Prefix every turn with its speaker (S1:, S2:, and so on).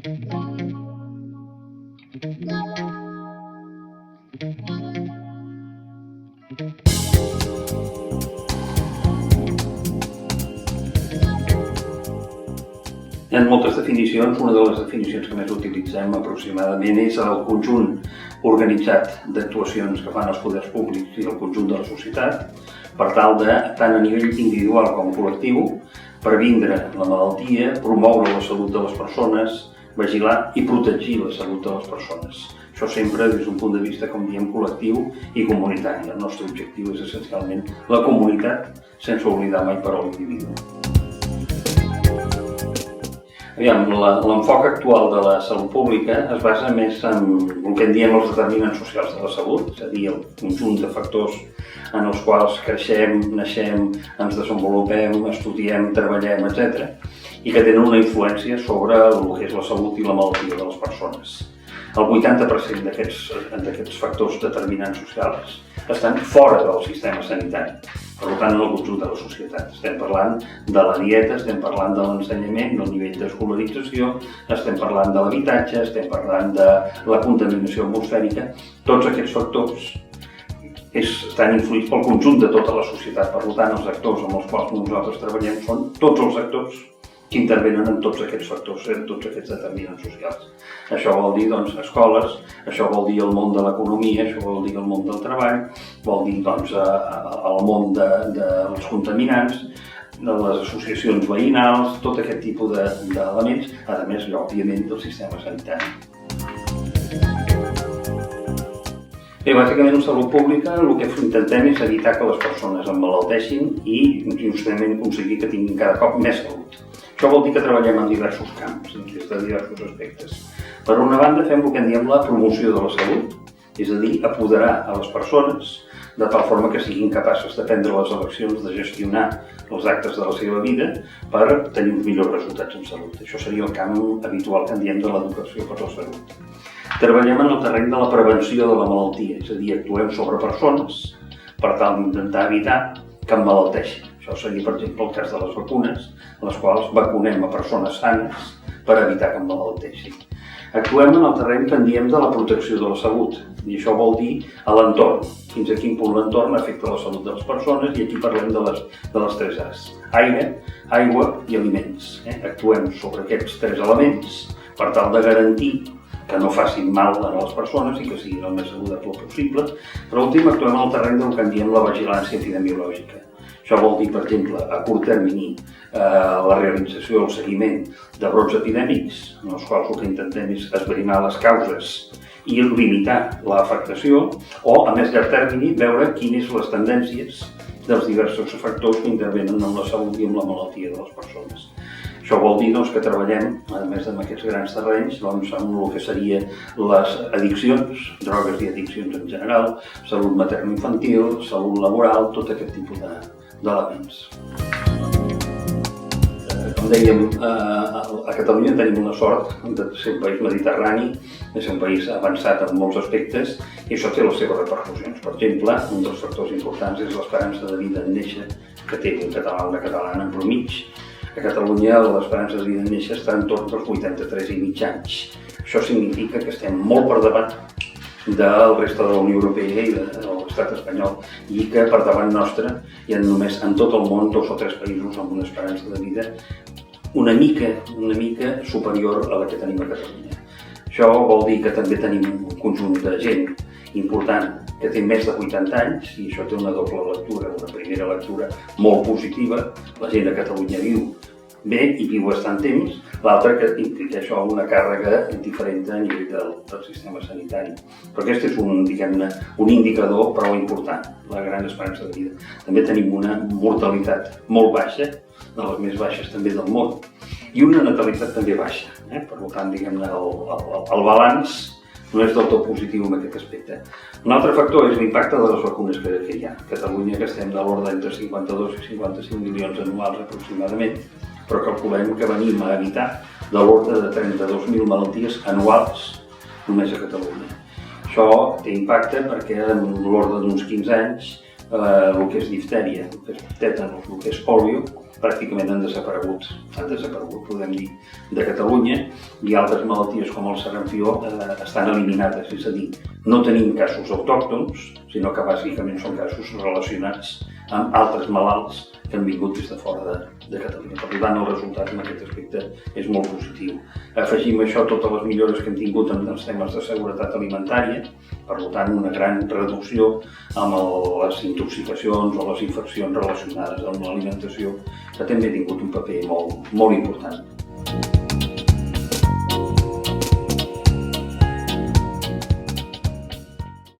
S1: En moltes definicions, una de les definicions que més utilitzem aproximadament és el conjunt organitzat d'actuacions que fan els poders públics i el conjunt de la societat per tal de, tant a nivell individual com col·lectiu, previndre la malaltia, promoure la salut de les persones, vigilar i protegir la salut de les persones. Això sempre des d'un punt de vista, com diem, col·lectiu i comunitari. El nostre objectiu és essencialment la comunitat, sense oblidar mai però l'individu. L'enfoc actual de la salut pública es basa més en el que en diem els determinants socials de la salut, és a dir, el conjunt de factors en els quals creixem, naixem, ens desenvolupem, estudiem, treballem, etc. i que tenen una influència sobre el que és la salut i la malaltia de les persones. El 80% d'aquests factors determinants socials estan fora del sistema sanitari, per tant, en el conjunt de la societat. Estem parlant de la dieta, estem parlant de l'ensenyament, del nivell d'escolarització, estem parlant de l'habitatge, estem parlant de la contaminació atmosfèrica. Tots aquests factors estan influïts pel conjunt de tota la societat. Per tant, els actors amb els quals nosaltres treballem són tots els actors que intervenen en tots aquests factors, en tots aquests determinants socials. Això vol dir, escoles, això vol dir el món de l'economia, això vol dir el món del treball, vol dir, el món dels contaminants, de les associacions veïnals, tot aquest tipus d'elements, a més, òbviament, del sistema sanitari. Bé, bàsicament, en salut pública el que intentem és evitar que les persones emmalalteixin i justament aconseguir que tinguin cada cop més salut. Això vol dir que treballem en diversos camps, des de diversos aspectes. Per una banda, fem el que en diem la promoció de la salut, és a dir, apoderar a les persones de tal forma que siguin capaces de prendre les eleccions, de gestionar els actes de la seva vida per tenir uns millors resultats en salut. Això seria el camp habitual que en diem de l'educació per la salut. Treballem en el terreny de la prevenció de la malaltia, és a dir, actuem sobre persones per tal d'intentar evitar que emmalalteixin. Això seria, per exemple, el cas de les vacunes, en les quals vacunem a persones sanes per evitar que emmalalteixin. Actuem en el terreny que en diem de la protecció de la salut, i això vol dir a l'entorn, fins a quin punt l'entorn afecta la salut de les persones, i aquí parlem de les 3 A's: aire, aigua i aliments. Actuem sobre aquests 3 elements per tal de garantir que no facin mal a les persones i que siguin el més saludable possible. Per últim, actuem en el terreny del que en diem la vigilància epidemiològica. Això vol dir, per exemple, a curt termini, la realització o el seguiment de brots epidèmics, en els quals el que intentem és esbrinar les causes i limitar l'afectació, o a més llarg termini veure quines són les tendències dels diversos factors que intervenen en la salut i en la malaltia de les persones. Això vol dir que treballem, a més en aquests grans terrenys, en el que serien les addiccions, drogues i addiccions en general, salut materno-infantil, salut laboral, tot aquest tipus d'elements. Com dèiem, a Catalunya tenim una sort de ser un país mediterrani, de ser un país avançat en molts aspectes, i això té les seves repercussions. Per exemple, un dels factors importants és l'esperança de vida en néixer que té un català o una catalana en promig. A Catalunya l'esperança de vida en néixer està entorn dels 83,5 anys. Això significa que estem molt per davant del reste de la Unió Europea i de l'estat espanyol, i que per davant nostre hi ha només en tot el món 2 o 3 països amb una esperança de vida una mica superior a la que tenim a Catalunya. Això vol dir que també tenim un conjunt de gent important que té més de 80 anys, i això té una doble lectura, una primera lectura molt positiva: la gent a Catalunya viu bé i viu bastant temps, l'altra que implica això una càrrega diferent a nivell del sistema sanitari. Però aquest és un indicador prou important, la gran esperança de vida. També tenim una mortalitat molt baixa, de les més baixes també del món, i una natalitat també baixa. Per tant, el balanç no és del tot positiu en aquest aspecte. Un altre factor és l'impacte de les vacunes que hi ha. A Catalunya, que estem de l'ordre entre 52 i 55 milions anuals aproximadament, però calculem que venim a evitar de l'ordre de 32.000 malalties anuals només a Catalunya. Això té impacte perquè en l'ordre d'uns 15 anys el que és diftèria, el que és tètanus, el que és pòlio, pràcticament han desaparegut, podem dir, de Catalunya, i altres malalties com el sarampió estan eliminades, és a dir, no tenim casos autòctons, sinó que bàsicament són casos relacionats amb altres malalts que han vingut des de fora de Catalunya. Per tant, el resultat en aquest aspecte és molt positiu. Afegim a això totes les millores que hem tingut en els temes de seguretat alimentària, per tant, una gran reducció amb les intoxicacions o les infeccions relacionades amb l'alimentació, que també ha tingut un paper molt important.